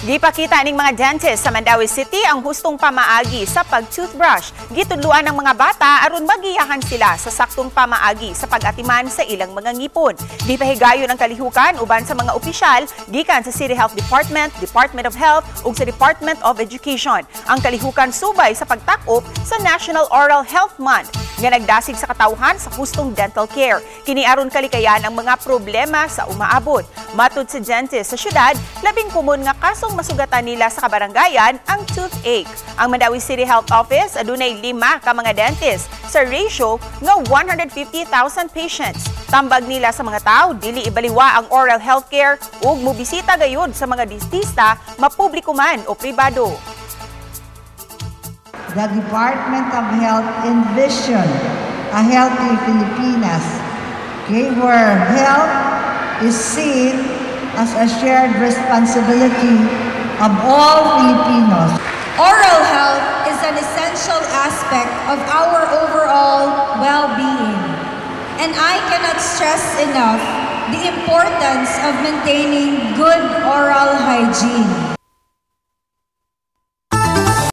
Gipakita ning mga dentist sa Mandaue City ang hustong pamaagi sa pag-toothbrush. Gitudloan ng mga bata aron magiyahan sila sa saktong pamaagi sa pag-atiman sa ilang mga ngipon. Gipahigayon ang kalihukan uban sa mga opisyal gikan sa City Health Department, Department of Health ug sa Department of Education. Ang kalihukan subay sa pagtak-op sa National Oral Health Month nga nagdasig sa katawhan sa hustong dental care. Kini aron kalikayan ang mga problema sa umaabot. Matud sa dentist sa syudad, labing kumon nga kasong masugatan nila sa kabarangayan ang toothache. Ang Mandaue City Health Office adunay 5 ka mga dentist sa ratio nga 150,000 patients. Tambag nila sa mga tao dili ibaliwa ang oral health care ug mobisita gayud sa mga dentista, mapubliko man o pribado. The Department of Health envisioned a healthy Filipinas, where health is seen as a shared responsibility of all Filipinos. Oral health is an essential aspect of our overall well-being, and I cannot stress enough the importance of maintaining good oral hygiene.